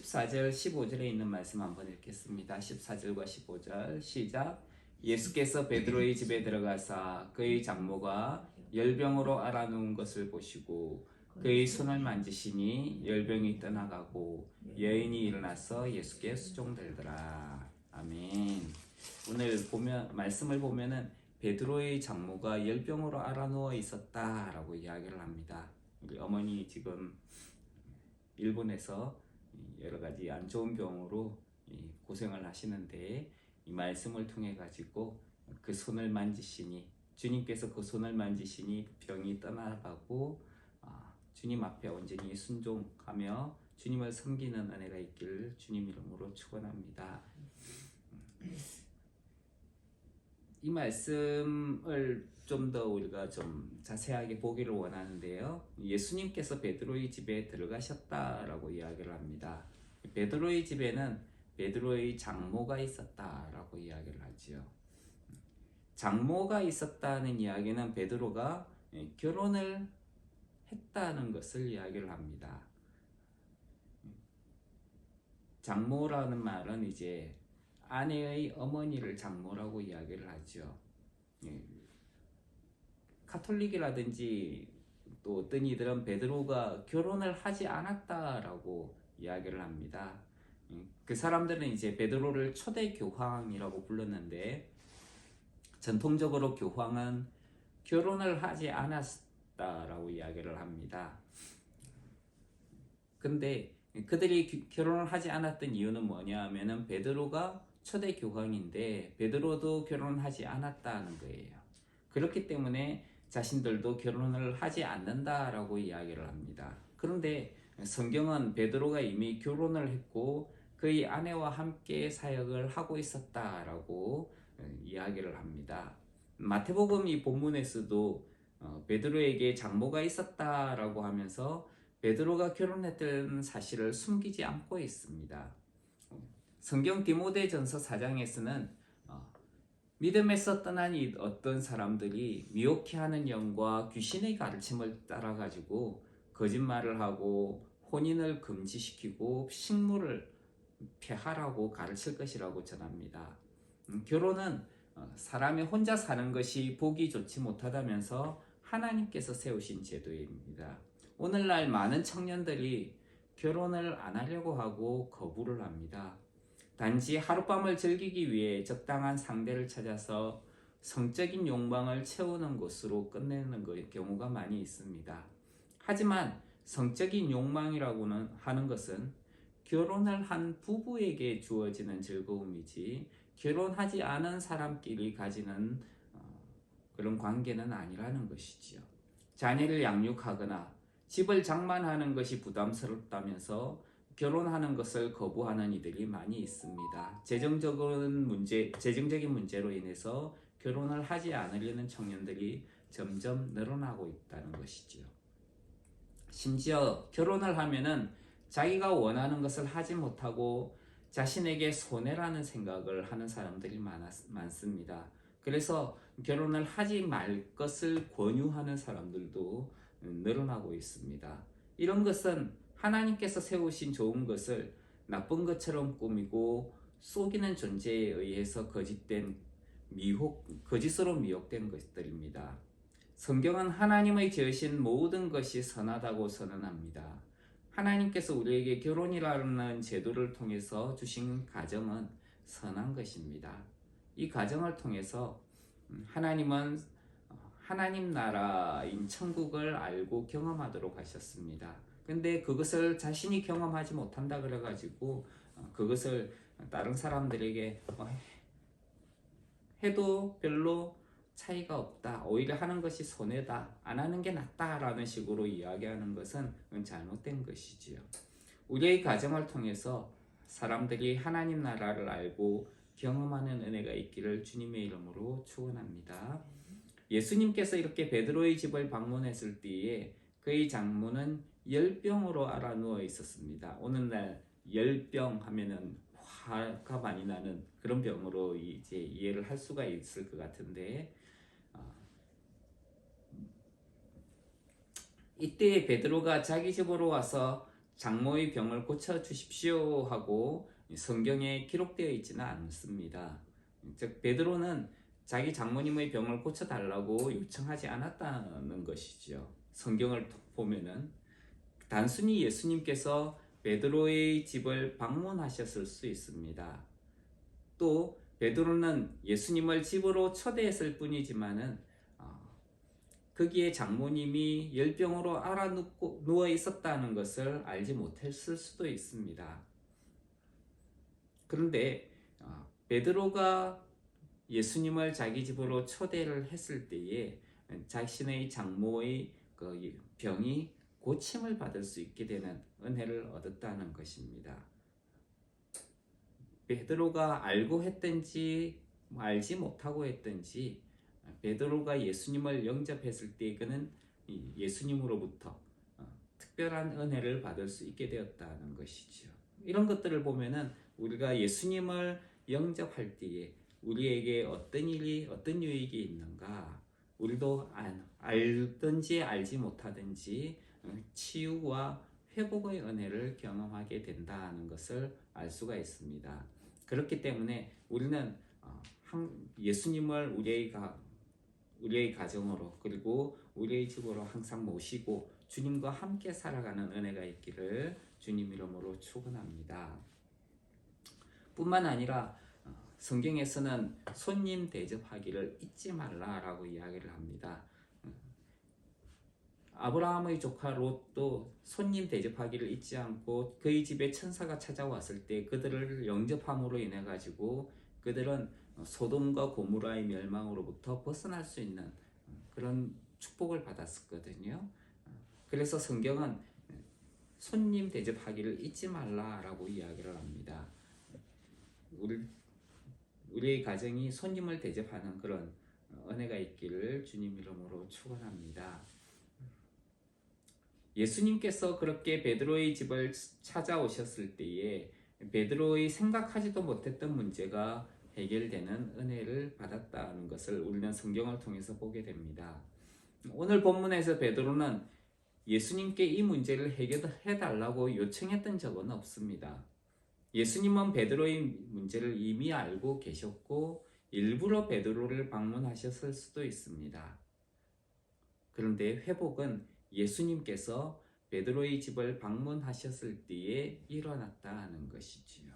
14절 15절에 있는 말씀 한번 읽겠습니다. 14절과 15절 시작. 예수께서 베드로의 집에 들어가사 그의 장모가 열병으로 앓아누운 것을 보시고 그의 손을 만지시니 열병이 떠나가고 여인이 일어나서 예수께 수종들더라. 아멘. 오늘 말씀을 보면은 베드로의 장모가 열병으로 앓아누워 있었다라고 이야기를 합니다. 우리 어머니 지금 일본에서 여러 가지 안 좋은 병으로 고생을 하시는데 이 말씀을 통해 가지고 그 손을 만지시니 주님께서 그 손을 만지시니 병이 떠나가고 주님 앞에 온전히 순종하며 주님을 섬기는 은혜가 있기를 주님 이름으로 축원합니다. 이 말씀을 좀 더 우리가 좀 자세하게 보기를 원하는데요. 예수님께서 베드로의 집에 들어가셨다라고 이야기를 합니다. 베드로의 집에는 베드로의 장모가 있었다라고 이야기를 하지요. 장모가 있었다는 이야기는 베드로가 결혼을 했다는 것을 이야기를 합니다. 장모라는 말은 이제 아내의 어머니를 장모라고 이야기를 하죠. 카톨릭이라든지 또 어떤 이들은 베드로가 결혼을 하지 않았다라고 이야기를 합니다. 그 사람들은 이제 베드로를 초대 교황이라고 불렀는데 전통적으로 교황은 결혼을 하지 않았다라고 이야기를 합니다. 근데 그들이 결혼을 하지 않았던 이유는 뭐냐 하면은 베드로가 초대 교황인데 베드로도 결혼을 하지 않았다는 거예요. 그렇기 때문에 자신들도 결혼을 하지 않는다라고 이야기를 합니다. 그런데 성경은 베드로가 이미 결혼을 했고 그의 아내와 함께 사역을 하고 있었다라고 이야기를 합니다. 마태복음 이 본문에서도 베드로에게 장모가 있었다라고 하면서 베드로가 결혼했던 사실을 숨기지 않고 있습니다. 성경 디모데전서 4장에서는 믿음에서 떠난 어떤 사람들이 미혹해하는 영과 귀신의 가르침을 따라가지고 거짓말을 하고 혼인을 금지시키고 식물을 폐하라고 가르칠 것이라고 전합니다. 결혼은 사람이 혼자 사는 것이 보기 좋지 못하다면서 하나님께서 세우신 제도입니다. 오늘날 많은 청년들이 결혼을 안 하려고 하고 거부를 합니다. 단지 하룻밤을 즐기기 위해 적당한 상대를 찾아서 성적인 욕망을 채우는 것으로 끝내는 경우가 많이 있습니다. 하지만 성적인 욕망이라고는 하는 것은 결혼을 한 부부에게 주어지는 즐거움이지 결혼하지 않은 사람끼리 가지는 그런 관계는 아니라는 것이지요. 자녀를 양육하거나 집을 장만하는 것이 부담스럽다면서 결혼하는 것을 거부하는 이들이 많이 있습니다. 재정적인 문제로 인해서 결혼을 하지 않으려는 청년들이 점점 늘어나고 있다는 것이지요. 심지어 결혼을 하면은 자기가 원하는 것을 하지 못하고 자신에게 손해라는 생각을 하는 사람들이 많습니다. 그래서 결혼을 하지 말 것을 권유하는 사람들도 늘어나고 있습니다. 이런 것은 하나님께서 세우신 좋은 것을 나쁜 것처럼 꾸미고 속이는 존재에 의해서 거짓으로 미혹된 것들입니다. 성경은 하나님의 지으신 모든 것이 선하다고 선언합니다. 하나님께서 우리에게 결혼이라는 제도를 통해서 주신 가정은 선한 것입니다. 이 가정을 통해서 하나님은 하나님 나라인 천국을 알고 경험하도록 하셨습니다. 근데 그것을 자신이 경험하지 못한다 그래가지고 그것을 다른 사람들에게 해도 별로 차이가 없다, 오히려 하는 것이 손해다, 안 하는 게 낫다라는 식으로 이야기하는 것은 잘못된 것이지요. 우리의 가정을 통해서 사람들이 하나님 나라를 알고 경험하는 은혜가 있기를 주님의 이름으로 축원합니다. 예수님께서 이렇게 베드로의 집을 방문했을 때에 그의 장모는 열병으로 앓아 누워 있었습니다. 오늘날 열병 하면은 화가 많이 나는 그런 병으로 이제 이해를 할 수가 있을 것 같은데, 이때 베드로가 자기 집으로 와서 장모의 병을 고쳐 주십시오 하고 성경에 기록되어 있지는 않습니다. 즉 베드로는 자기 장모님의 병을 고쳐 달라고 요청하지 않았다는 것이죠. 성경을 보면은 단순히 예수님께서 베드로의 집을 방문하셨을 수 있습니다. 또 베드로는 예수님을 집으로 초대했을 뿐이지만은 거기에 장모님이 열병으로 앓아 누워 있었다는 것을 알지 못했을 수도 있습니다. 그런데 베드로가 예수님을 자기 집으로 초대를 했을 때에 자신의 장모의 그 병이 고침을 받을 수 있게 되는 은혜를 얻었다는 것입니다. 베드로가 알고 했든지 알지 못하고 했든지 베드로가 예수님을 영접했을 때 그는 예수님으로부터 특별한 은혜를 받을 수 있게 되었다는 것이죠. 이런 것들을 보면은 우리가 예수님을 영접할 때에 우리에게 어떤 일이 어떤 유익이 있는가, 우리도 알든지 알지 못하든지 치유와 회복의 은혜를 경험하게 된다는 것을 알 수가 있습니다. 그렇기 때문에 우리는 예수님을 우리의 가정으로 그리고 우리의 집으로 항상 모시고 주님과 함께 살아가는 은혜가 있기를 주님 이름으로 축원합니다. 뿐만 아니라 성경에서는 손님 대접하기를 잊지 말라라고 이야기를 합니다. 아브라함의 조카 롯도 손님 대접하기를 잊지 않고 그의 집에 천사가 찾아왔을 때 그들을 영접함으로 인해 가지고 그들은 소돔과 고모라의 멸망으로부터 벗어날 수 있는 그런 축복을 받았었거든요. 그래서 성경은 손님 대접하기를 잊지 말라라고 이야기를 합니다. 우리의 가정이 손님을 대접하는 그런 은혜가 있기를 주님 이름으로 축원합니다. 예수님께서 그렇게 베드로의 집을 찾아오셨을 때에 베드로의 생각하지도 못했던 문제가 해결되는 은혜를 받았다는 것을 우리는 성경을 통해서 보게 됩니다. 오늘 본문에서 베드로는 예수님께 이 문제를 해결해 달라고 요청했던 적은 없습니다. 예수님은 베드로의 문제를 이미 알고 계셨고 일부러 베드로를 방문하셨을 수도 있습니다. 그런데 회복은 예수님께서 베드로의 집을 방문하셨을 때에 일어났다는 것이지요.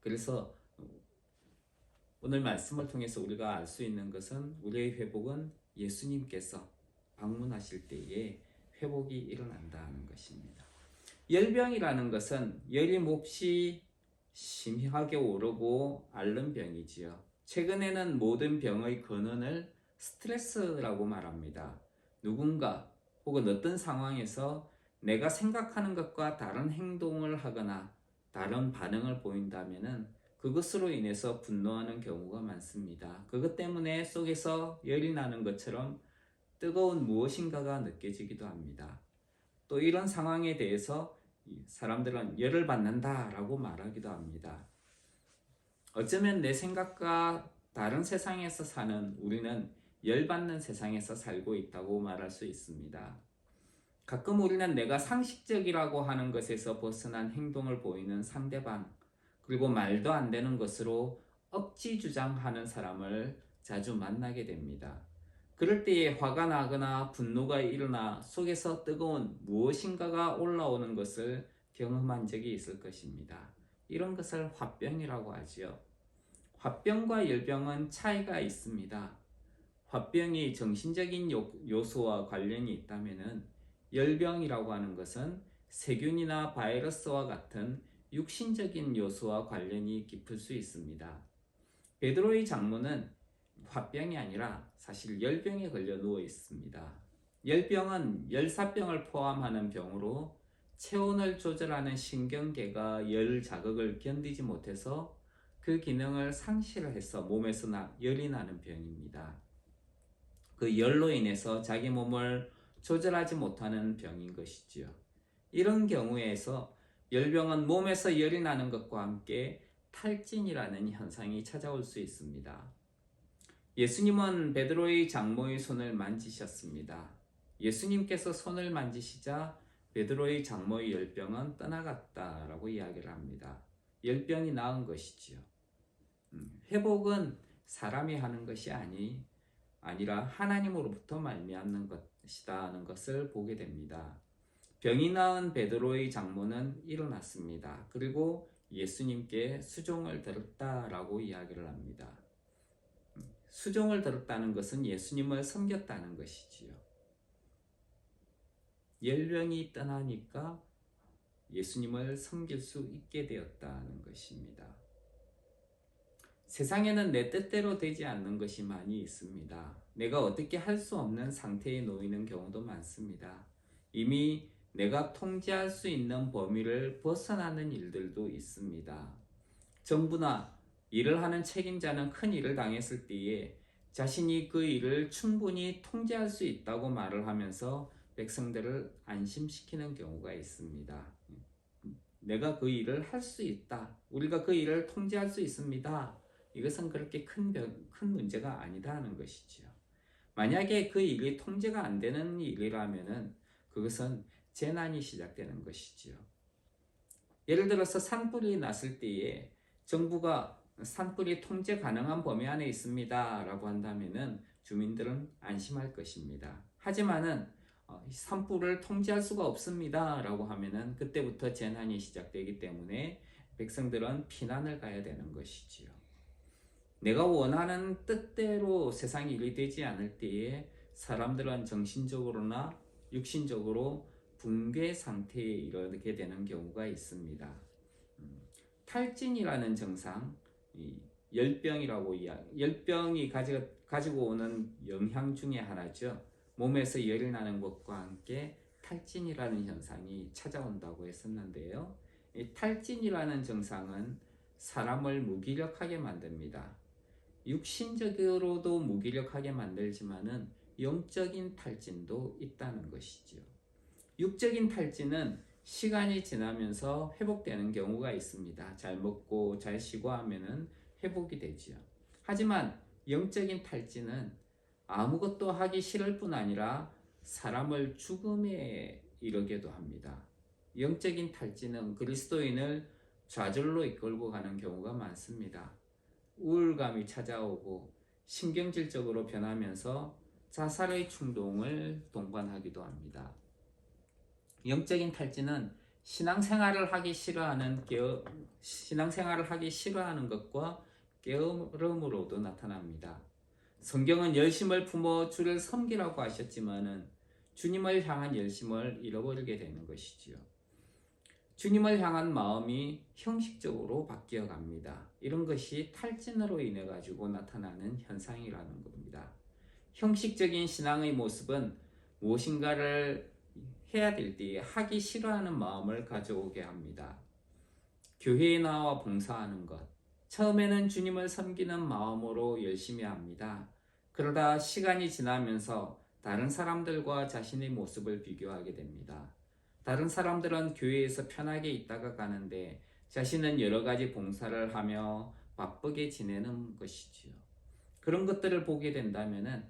그래서 오늘 말씀을 통해서 우리가 알 수 있는 것은 우리의 회복은 예수님께서 방문하실 때에 회복이 일어난다는 것입니다. 열병이라는 것은 열이 몹시 심하게 오르고 앓는 병이지요. 최근에는 모든 병의 근원을 스트레스라고 말합니다. 누군가 혹은 어떤 상황에서 내가 생각하는 것과 다른 행동을 하거나 다른 반응을 보인다면은 그것으로 인해서 분노하는 경우가 많습니다. 그것 때문에 속에서 열이 나는 것처럼 뜨거운 무엇인가가 느껴지기도 합니다. 또 이런 상황에 대해서 사람들은 열을 받는다라고 말하기도 합니다. 어쩌면 내 생각과 다른 세상에서 사는 우리는 열받는 세상에서 살고 있다고 말할 수 있습니다. 가끔 우리는 내가 상식적이라고 하는 것에서 벗어난 행동을 보이는 상대방, 그리고 말도 안 되는 것으로 억지 주장하는 사람을 자주 만나게 됩니다. 그럴 때에 화가 나거나 분노가 일어나 속에서 뜨거운 무엇인가가 올라오는 것을 경험한 적이 있을 것입니다. 이런 것을 화병이라고 하지요. 화병과 열병은 차이가 있습니다. 화병이 정신적인 요소와 관련이 있다면 열병이라고 하는 것은 세균이나 바이러스와 같은 육신적인 요소와 관련이 깊을 수 있습니다. 베드로의 장모는 화병이 아니라 사실 열병에 걸려 누워 있습니다. 열병은 열사병을 포함하는 병으로 체온을 조절하는 신경계가 열 자극을 견디지 못해서 그 기능을 상실해서 몸에서 열이 나는 병입니다. 그 열로 인해서 자기 몸을 조절하지 못하는 병인 것이지요. 이런 경우에서 열병은 몸에서 열이 나는 것과 함께 탈진이라는 현상이 찾아올 수 있습니다. 예수님은 베드로의 장모의 손을 만지셨습니다. 예수님께서 손을 만지시자 베드로의 장모의 열병은 떠나갔다라고 이야기를 합니다. 열병이 나은 것이지요. 회복은 사람이 하는 것이 아니라 하나님으로부터 말미암는 것이다는 것을 보게 됩니다. 병이 나은 베드로의 장모는 일어났습니다. 그리고 예수님께 수종을 들었다라고 이야기를 합니다. 수종을 들었다는 것은 예수님을 섬겼다는 것이지요. 열병이 떠나니까 예수님을 섬길 수 있게 되었다는 것입니다. 세상에는 내 뜻대로 되지 않는 것이 많이 있습니다. 내가 어떻게 할 수 없는 상태에 놓이는 경우도 많습니다. 이미 내가 통제할 수 있는 범위를 벗어나는 일들도 있습니다. 정부나 일을 하는 책임자는 큰 일을 당했을 때에 자신이 그 일을 충분히 통제할 수 있다고 말을 하면서 백성들을 안심시키는 경우가 있습니다. 내가 그 일을 할 수 있다. 우리가 그 일을 통제할 수 있습니다. 이것은 그렇게 큰 문제가 아니다는 것이지요. 만약에 그 일이 통제가 안 되는 일이라면은 그것은 재난이 시작되는 것이지요. 예를 들어서 산불이 났을 때에 정부가 산불이 통제 가능한 범위 안에 있습니다 라고 한다면은 주민들은 안심할 것입니다. 하지만은 산불을 통제할 수가 없습니다 라고 하면은 그때부터 재난이 시작되기 때문에 백성들은 피난을 가야 되는 것이지요. 내가 원하는 뜻대로 세상이 일이 되지 않을 때에 사람들은 정신적으로나 육신적으로 붕괴 상태에 이르게 되는 경우가 있습니다. 탈진이라는 증상, 열병이 가지고 오는 영향 중에 하나죠. 몸에서 열이 나는 것과 함께 탈진이라는 현상이 찾아온다고 했었는데요. 이 탈진이라는 증상은 사람을 무기력하게 만듭니다. 육신적으로도 무기력하게 만들지만은 영적인 탈진도 있다는 것이지요. 육적인 탈진은 시간이 지나면서 회복되는 경우가 있습니다. 잘 먹고 잘 쉬고 하면은 회복이 되지요. 하지만 영적인 탈진은 아무것도 하기 싫을 뿐 아니라 사람을 죽음에 이르게도 합니다. 영적인 탈진은 그리스도인을 좌절로 이끌고 가는 경우가 많습니다. 우울감이 찾아오고 신경질적으로 변하면서 자살의 충동을 동반하기도 합니다. 영적인 탈진은 신앙생활을 하기 싫어하는 것과 게으름으로도 나타납니다. 성경은 열심을 품어 주를 섬기라고 하셨지만은 주님을 향한 열심을 잃어버리게 되는 것이지요. 주님을 향한 마음이 형식적으로 바뀌어 갑니다. 이런 것이 탈진으로 인해 가지고 나타나는 현상이라는 겁니다. 형식적인 신앙의 모습은 무엇인가를 해야 될 때에 하기 싫어하는 마음을 가져오게 합니다. 교회에 나와 봉사하는 것. 처음에는 주님을 섬기는 마음으로 열심히 합니다. 그러다 시간이 지나면서 다른 사람들과 자신의 모습을 비교하게 됩니다. 다른 사람들은 교회에서 편하게 있다가 가는데 자신은 여러 가지 봉사를 하며 바쁘게 지내는 것이지요. 그런 것들을 보게 된다면은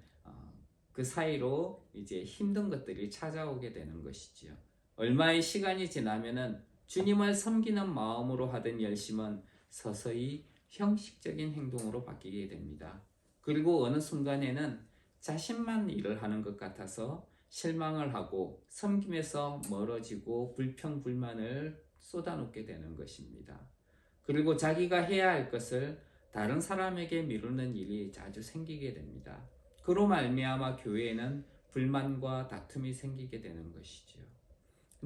그 사이로 이제 힘든 것들이 찾아오게 되는 것이지요. 얼마의 시간이 지나면은 주님을 섬기는 마음으로 하던 열심은 서서히 형식적인 행동으로 바뀌게 됩니다. 그리고 어느 순간에는 자신만 일을 하는 것 같아서 실망을 하고 섬김에서 멀어지고 불평불만을 쏟아놓게 되는 것입니다. 그리고 자기가 해야 할 것을 다른 사람에게 미루는 일이 자주 생기게 됩니다. 그로 말미암아 교회에는 불만과 다툼이 생기게 되는 것이지요.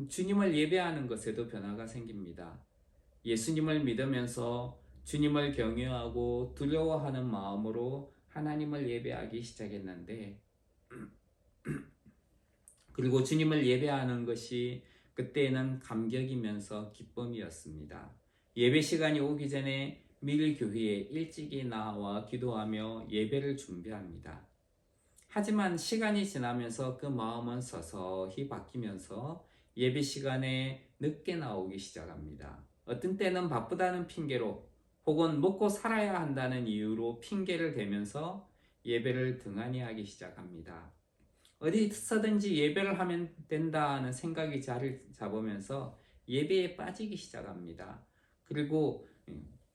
주님을 예배하는 것에도 변화가 생깁니다. 예수님을 믿으면서 주님을 경외하고 두려워하는 마음으로 하나님을 예배하기 시작했는데 그리고 주님을 예배하는 것이 그때는 감격이면서 기쁨이었습니다. 예배 시간이 오기 전에 미리 교회에 일찍이 나와 기도하며 예배를 준비합니다. 하지만 시간이 지나면서 그 마음은 서서히 바뀌면서 예배 시간에 늦게 나오기 시작합니다. 어떤 때는 바쁘다는 핑계로 혹은 먹고 살아야 한다는 이유로 핑계를 대면서 예배를 등한히 하기 시작합니다. 어디서든지 예배를 하면 된다는 생각이 자리를 잡으면서 예배에 빠지기 시작합니다. 그리고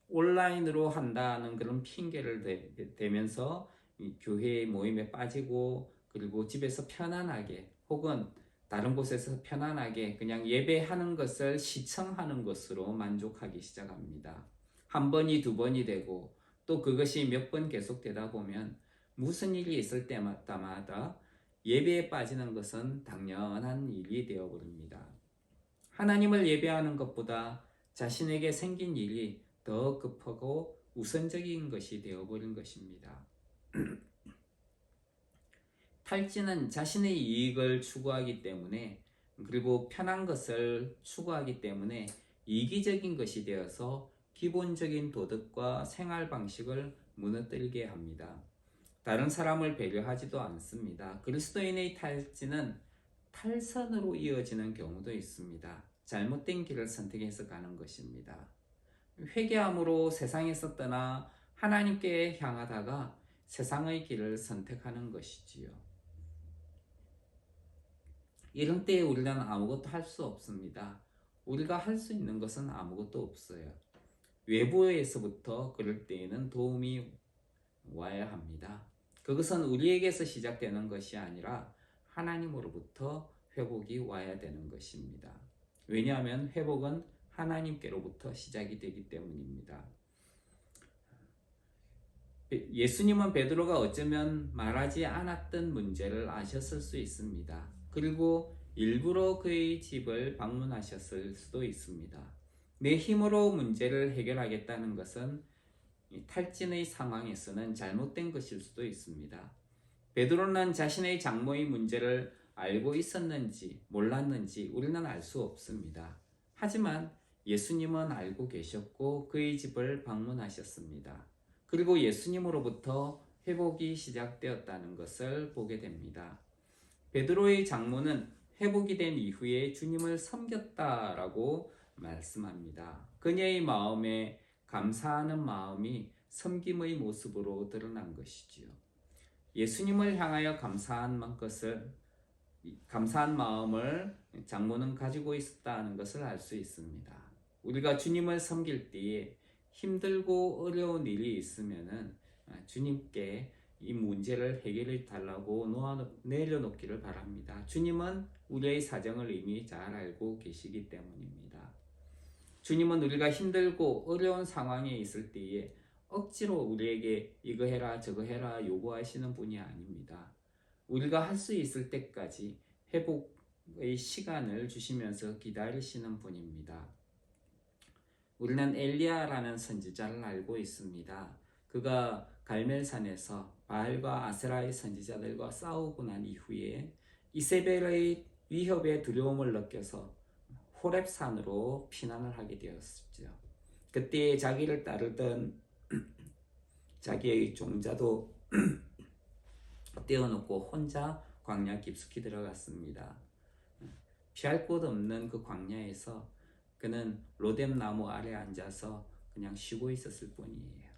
온라인으로 한다는 그런 핑계를 대면서 교회 모임에 빠지고, 그리고 집에서 편안하게 혹은 다른 곳에서 편안하게 그냥 예배하는 것을 시청하는 것으로 만족하기 시작합니다. 한 번이 두 번이 되고 또 그것이 몇 번 계속되다 보면 무슨 일이 있을 때마다 예배에 빠지는 것은 당연한 일이 되어버립니다. 하나님을 예배하는 것보다 자신에게 생긴 일이 더 급하고 우선적인 것이 되어버린 것입니다. 탈진은 자신의 이익을 추구하기 때문에, 그리고 편한 것을 추구하기 때문에 이기적인 것이 되어서 기본적인 도덕과 생활 방식을 무너뜨리게 합니다. 다른 사람을 배려하지도 않습니다. 그리스도인의 탈진은 탈선으로 이어지는 경우도 있습니다. 잘못된 길을 선택해서 가는 것입니다. 회개함으로 세상에서 떠나 하나님께 향하다가 세상의 길을 선택하는 것이지요. 이런 때에 우리는 아무것도 할 수 없습니다. 우리가 할 수 있는 것은 아무것도 없어요. 외부에서부터 그럴 때에는 도움이 와야 합니다. 그것은 우리에게서 시작되는 것이 아니라 하나님으로부터 회복이 와야 되는 것입니다. 왜냐하면 회복은 하나님께로부터 시작이 되기 때문입니다. 예수님은 베드로가 어쩌면 말하지 않았던 문제를 아셨을 수 있습니다. 그리고 일부러 그의 집을 방문하셨을 수도 있습니다. 내 힘으로 문제를 해결하겠다는 것은 탈진의 상황에서는 잘못된 것일 수도 있습니다. 베드로는 자신의 장모의 문제를 알고 있었는지 몰랐는지 우리는 알 수 없습니다. 하지만 예수님은 알고 계셨고 그의 집을 방문하셨습니다. 그리고 예수님으로부터 회복이 시작되었다는 것을 보게 됩니다. 베드로의 장모는 회복이 된 이후에 주님을 섬겼다라고 말씀합니다. 그녀의 마음에 감사하는 마음이 섬김의 모습으로 드러난 것이지요. 예수님을 향하여 감사한 마음을 장모는 가지고 있었다는 것을 알 수 있습니다. 우리가 주님을 섬길 때에 힘들고 어려운 일이 있으면은 주님께 이 문제를 해결해 달라고 내려놓기를 바랍니다. 주님은 우리의 사정을 이미 잘 알고 계시기 때문입니다. 주님은 우리가 힘들고 어려운 상황에 있을 때에 억지로 우리에게 이거 해라 저거 해라 요구하시는 분이 아닙니다. 우리가 할 수 있을 때까지 회복의 시간을 주시면서 기다리시는 분입니다. 우리는 엘리야라는 선지자를 알고 있습니다. 그가 갈멜산에서 바알과 아세라의 선지자들과 싸우고 난 이후에 이세벨의 위협에 두려움을 느껴서 호렙산으로 피난을 하게 되었죠. 그때 자기를 따르던 자기의 종자도 떼어놓고 혼자 광야 깊숙이 들어갔습니다. 피할 곳 없는 그 광야에서 그는 로뎀 나무 아래 앉아서 그냥 쉬고 있었을 뿐이에요.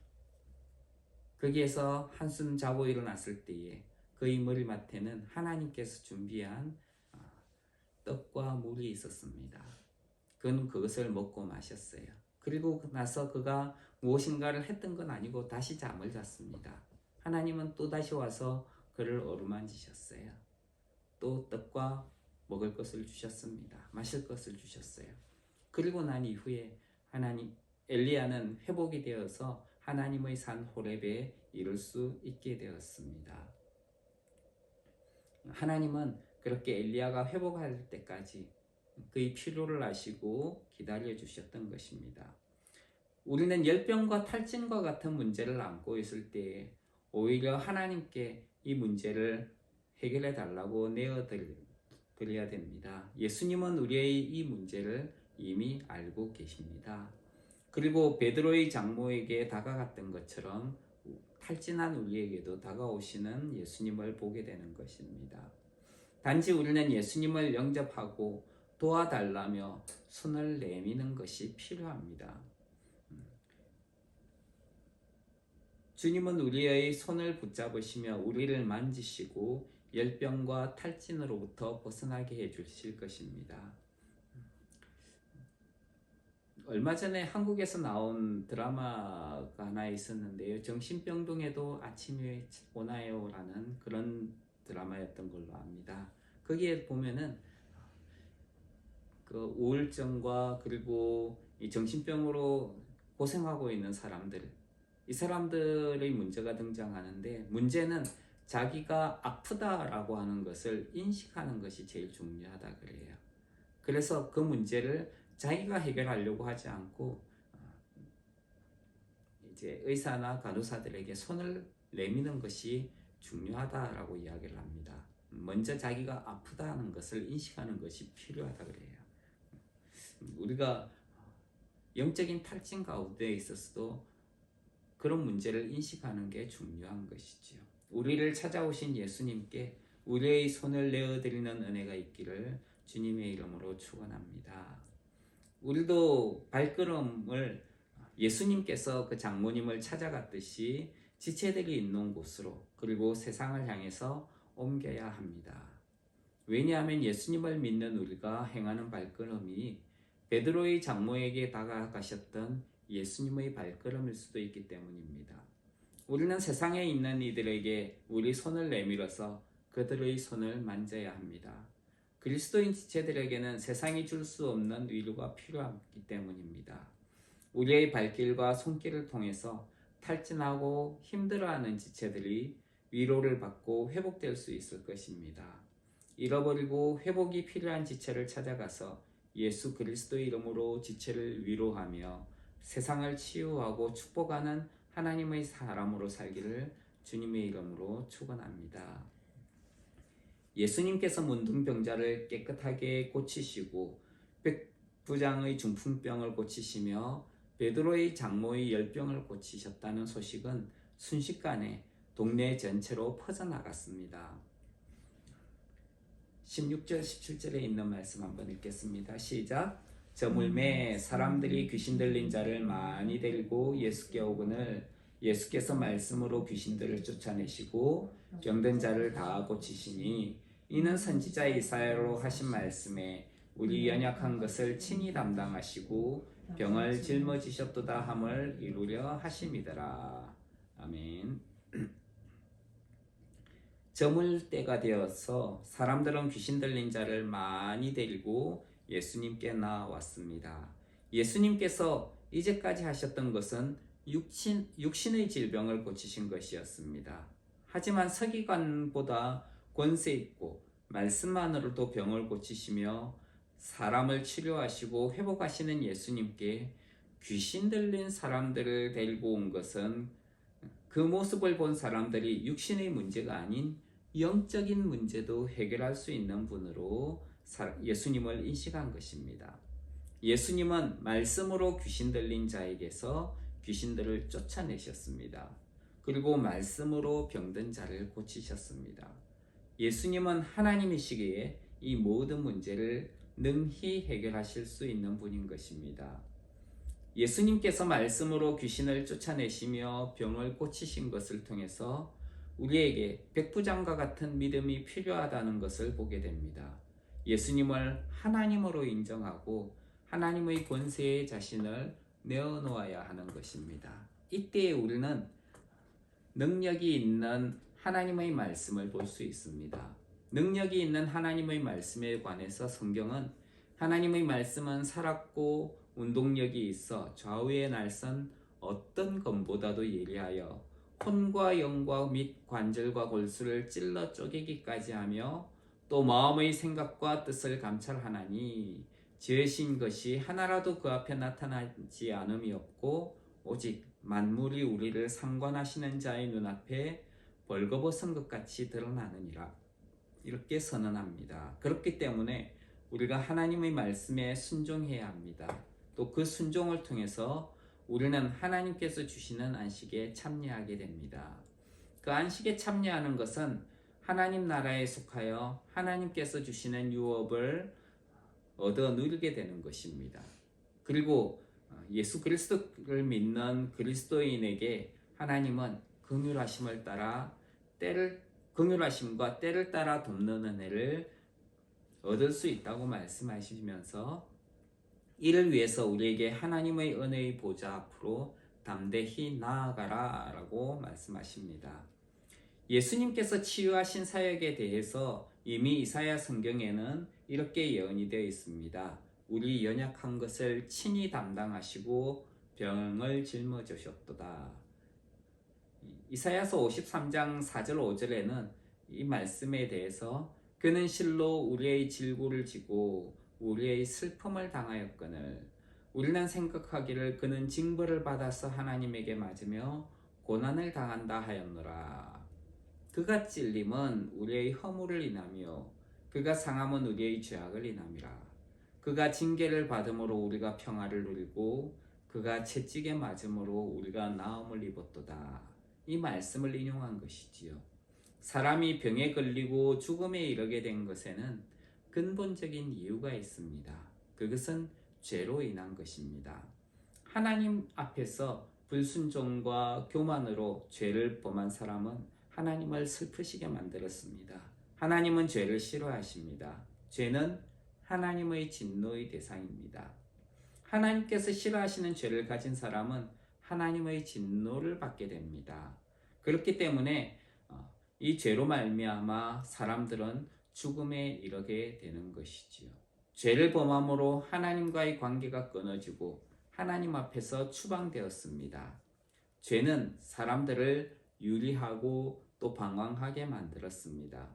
거기에서 한숨 자고 일어났을 때에 그의 머리맡에는 하나님께서 준비한 떡과 물이 있었습니다. 그는 그것을 먹고 마셨어요. 그리고 나서 그가 무엇인가를 했던 건 아니고 다시 잠을 잤습니다. 하나님은 또 다시 와서 그를 어루만지셨어요. 또 떡과 먹을 것을 주셨습니다. 마실 것을 주셨어요. 그리고 난 이후에 엘리야는 회복이 되어서 하나님의 산 호렙에 이룰 수 있게 되었습니다. 하나님은 그렇게 엘리야가 회복할 때까지 그의 필요를 아시고 기다려 주셨던 것입니다. 우리는 열병과 탈진과 같은 문제를 안고 있을 때에 오히려 하나님께 이 문제를 해결해 달라고 내어드려야 됩니다. 예수님은 우리의 이 문제를 이미 알고 계십니다. 그리고 베드로의 장모에게 다가갔던 것처럼 탈진한 우리에게도 다가오시는 예수님을 보게 되는 것입니다. 단지 우리는 예수님을 영접하고 도와달라며 손을 내미는 것이 필요합니다. 주님은 우리의 손을 붙잡으시며 우리를 만지시고 열병과 탈진으로부터 벗어나게 해주실 것입니다. 얼마 전에 한국에서 나온 드라마가 하나 있었는데요. 정신병동에도 아침이 오나요라는 그런 드라마였던 걸로 압니다. 거기에 보면은 그 우울증과 그리고 이 정신병으로 고생하고 있는 사람들, 이 사람들의 문제가 등장하는데, 문제는 자기가 아프다라고 하는 것을 인식하는 것이 제일 중요하다 그래요. 그래서 그 문제를 자기가 해결하려고 하지 않고 이제 의사나 간호사들에게 손을 내미는 것이 중요하다라고 이야기를 합니다. 먼저 자기가 아프다는 것을 인식하는 것이 필요하다 그래요. 우리가 영적인 탈진 가운데 있어서도 그런 문제를 인식하는 게 중요한 것이지요. 우리를 찾아오신 예수님께 우리의 손을 내어드리는 은혜가 있기를 주님의 이름으로 축원합니다. 우리도 발걸음을 예수님께서 그 장모님을 찾아갔듯이 지체들이 있는 곳으로, 그리고 세상을 향해서 옮겨야 합니다. 왜냐하면 예수님을 믿는 우리가 행하는 발걸음이 베드로의 장모에게 다가가셨던 예수님의 발걸음일 수도 있기 때문입니다. 우리는 세상에 있는 이들에게 우리 손을 내밀어서 그들의 손을 만져야 합니다. 그리스도인 지체들에게는 세상이 줄 수 없는 위로가 필요하기 때문입니다. 우리의 발길과 손길을 통해서 탈진하고 힘들어하는 지체들이 위로를 받고 회복될 수 있을 것입니다. 잃어버리고 회복이 필요한 지체를 찾아가서 예수 그리스도의 이름으로 지체를 위로하며 세상을 치유하고 축복하는 하나님의 사람으로 살기를 주님의 이름으로 축원합니다. 예수님께서 문둥병자를 깨끗하게 고치시고 백부장의 중풍병을 고치시며 베드로의 장모의 열병을 고치셨다는 소식은 순식간에 동네 전체로 퍼져나갔습니다. 16절 17절에 있는 말씀 한번 읽겠습니다. 시작. 저물매 사람들이 귀신 들린 자를 많이 데리고 예수께 오거늘 예수께서 말씀으로 귀신들을 쫓아내시고 병든 자를 다 고치시니 이는 선지자 이사야로 하신 말씀에 우리 연약한 것을 친히 담당하시고 병을 짊어지셨도다 함을 이루려 하심이더라. 아멘. 저물 때가 되어서 사람들은 귀신 들린 자를 많이 데리고 예수님께 나왔습니다. 예수님께서 이제까지 하셨던 것은 육신의 질병을 고치신 것이었습니다. 하지만 서기관보다 권세 있고 말씀만으로도 병을 고치시며 사람을 치료하시고 회복하시는 예수님께 귀신 들린 사람들을 데리고 온 것은 그 모습을 본 사람들이 육신의 문제가 아닌 영적인 문제도 해결할 수 있는 분으로 예수님을 인식한 것입니다. 예수님은 말씀으로 귀신 들린 자에게서 귀신들을 쫓아내셨습니다. 그리고 말씀으로 병든 자를 고치셨습니다. 예수님은 하나님이시기에 이 모든 문제를 능히 해결하실 수 있는 분인 것입니다. 예수님께서 말씀으로 귀신을 쫓아내시며 병을 고치신 것을 통해서 우리에게 백부장과 같은 믿음이 필요하다는 것을 보게 됩니다. 예수님을 하나님으로 인정하고 하나님의 권세에 자신을 내어놓아야 하는 것입니다. 이때 우리는 능력이 있는 하나님의 말씀을 볼 수 있습니다. 능력이 있는 하나님의 말씀에 관해서 성경은 하나님의 말씀은 살았고 운동력이 있어 좌우의 날선 어떤 검보다도 예리하여 혼과 영과 및 관절과 골수를 찔러 쪼개기까지 하며 또 마음의 생각과 뜻을 감찰하나니 지으신 것이 하나라도 그 앞에 나타나지 않음이 없고 오직 만물이 우리를 상관하시는 자의 눈앞에 벌거벗은 것 같이 드러나느니라. 이렇게 선언합니다. 그렇기 때문에 우리가 하나님의 말씀에 순종해야 합니다. 또 그 순종을 통해서 우리는 하나님께서 주시는 안식에 참여하게 됩니다. 그 안식에 참여하는 것은 하나님 나라에 속하여 하나님께서 주시는 유업을 얻어 누리게 되는 것입니다. 그리고 예수 그리스도를 믿는 그리스도인에게 하나님은 긍휼하심을 따라 때를 긍휼하심과 때를 따라 돕는 은혜를 얻을 수 있다고 말씀하시면서 이를 위해서 우리에게 하나님의 은혜의 보좌 앞으로 담대히 나아가라 라고 말씀하십니다. 예수님께서 치유하신 사역에 대해서 이미 이사야 성경에는 이렇게 예언이 되어 있습니다. 우리 연약한 것을 친히 담당하시고 병을 짊어지셨도다. 이사야서 53장 4절 5절에는 이 말씀에 대해서 그는 실로 우리의 질고를 지고 우리의 슬픔을 당하였거늘 우리는 생각하기를 그는 징벌을 받아서 하나님에게 맞으며 고난을 당한다 하였노라. 그가 찔림은 우리의 허물을 인하며 그가 상함은 우리의 죄악을 인함이라. 그가 징계를 받음으로 우리가 평화를 누리고 그가 채찍에 맞음으로 우리가 나음을 입었도다. 이 말씀을 인용한 것이지요. 사람이 병에 걸리고 죽음에 이르게 된 것에는 근본적인 이유가 있습니다. 그것은 죄로 인한 것입니다. 하나님 앞에서 불순종과 교만으로 죄를 범한 사람은 하나님을 슬프시게 만들었습니다. 하나님은 죄를 싫어하십니다. 죄는 하나님의 진노의 대상입니다. 하나님께서 싫어하시는 죄를 가진 사람은 하나님의 진노를 받게 됩니다. 그렇기 때문에 이 죄로 말미암아 사람들은 죽음에 이르게 되는 것이지요. 죄를 범함으로 하나님과의 관계가 끊어지고 하나님 앞에서 추방되었습니다. 죄는 사람들을 유리하고 또 방황하게 만들었습니다.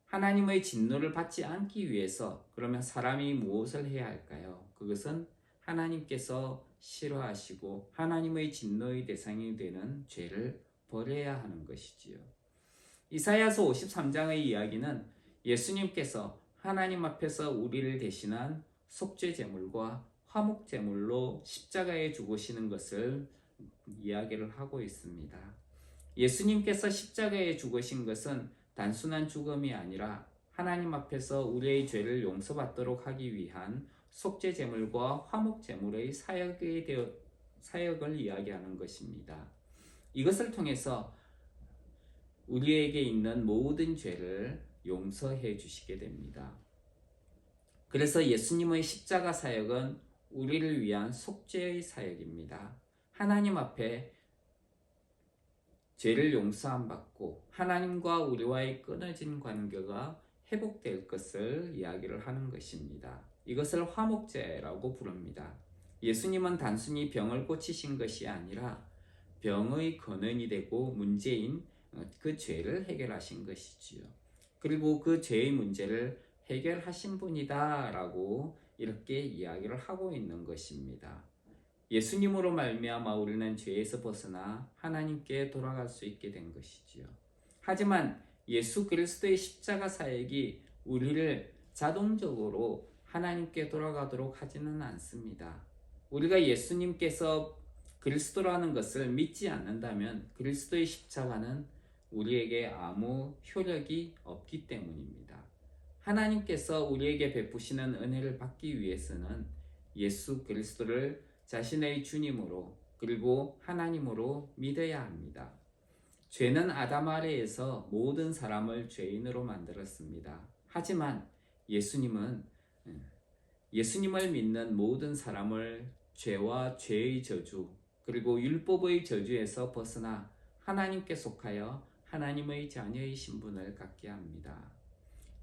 하나님의 진노를 받지 않기 위해서 그러면 사람이 무엇을 해야 할까요? 그것은 하나님께서 싫어하시고 하나님의 진노의 대상이 되는 죄를 버려야 하는 것이지요. 이사야서 53장의 이야기는 예수님께서 하나님 앞에서 우리를 대신한 속죄 제물과 화목 제물로 십자가에 죽으시는 것을 이야기를 하고 있습니다. 예수님께서 십자가에 죽으신 것은 단순한 죽음이 아니라 하나님 앞에서 우리의 죄를 용서받도록 하기 위한 속죄 제물과 화목 제물의 사역을 이야기하는 것입니다. 이것을 통해서 우리에게 있는 모든 죄를 용서해 주시게 됩니다. 그래서 예수님의 십자가 사역은 우리를 위한 속죄의 사역입니다. 하나님 앞에 죄를 용서함 받고 하나님과 우리와의 끊어진 관계가 회복될 것을 이야기를 하는 것입니다. 이것을 화목제라고 부릅니다. 예수님은 단순히 병을 고치신 것이 아니라 병의 근원이 되고 문제인 그 죄를 해결하신 것이지요. 그리고 그 죄의 문제를 해결하신 분이다라고 이렇게 이야기를 하고 있는 것입니다. 예수님으로 말미암아 우리는 죄에서 벗어나 하나님께 돌아갈 수 있게 된 것이지요. 하지만 예수 그리스도의 십자가 사역이 우리를 자동적으로 하나님께 돌아가도록 하지는 않습니다. 우리가 예수님께서 그리스도라는 것을 믿지 않는다면 그리스도의 십자가는 우리에게 아무 효력이 없기 때문입니다. 하나님께서 우리에게 베푸시는 은혜를 받기 위해서는 예수 그리스도를 자신의 주님으로 그리고 하나님으로 믿어야 합니다. 죄는 아담 아래에서 모든 사람을 죄인으로 만들었습니다. 하지만 예수님을 믿는 모든 사람을 죄와 죄의 저주 그리고 율법의 저주에서 벗어나 하나님께 속하여 하나님의 자녀의 신분을 갖게 합니다.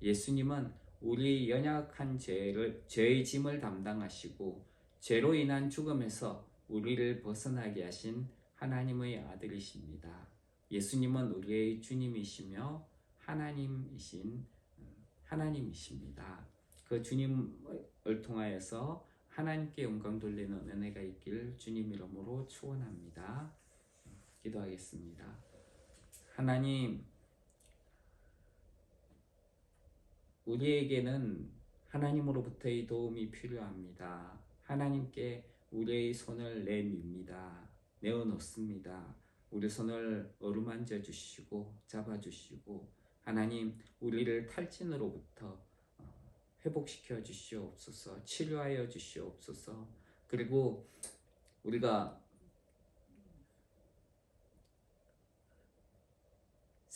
예수님은 우리 연약한 죄의 짐을 담당하시고 죄로 인한 죽음에서 우리를 벗어나게 하신 하나님의 아들이십니다. 예수님은 우리의 주님이시며 하나님이십니다. 그 주님을 통하여서 하나님께 영광 돌리는 은혜가 있기를 주님 이름으로 축원합니다. 기도하겠습니다. 하나님, 우리에게는 하나님으로부터의 도움이 필요합니다. 하나님께 우리의 손을 내밉니다. 내어놓습니다. 우리 손을 어루만져 주시고 잡아주시고 하나님 우리를 탈진으로부터 회복시켜 주시옵소서. 치료하여 주시옵소서. 그리고 우리가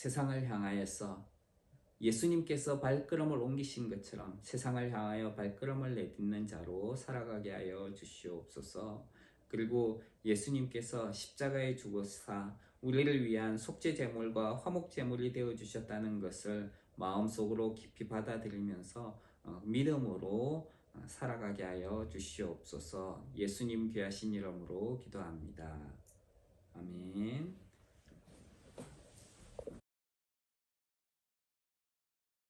세상을 향하여서 예수님께서 발걸음을 옮기신 것처럼 세상을 향하여 발걸음을 내딛는 자로 살아가게 하여 주시옵소서. 그리고 예수님께서 십자가에 죽으사 우리를 위한 속죄 제물과 화목 제물이 되어 주셨다는 것을 마음속으로 깊이 받아들이면서 믿음으로 살아가게 하여 주시옵소서. 예수님 귀하신 이름으로 기도합니다. 아멘.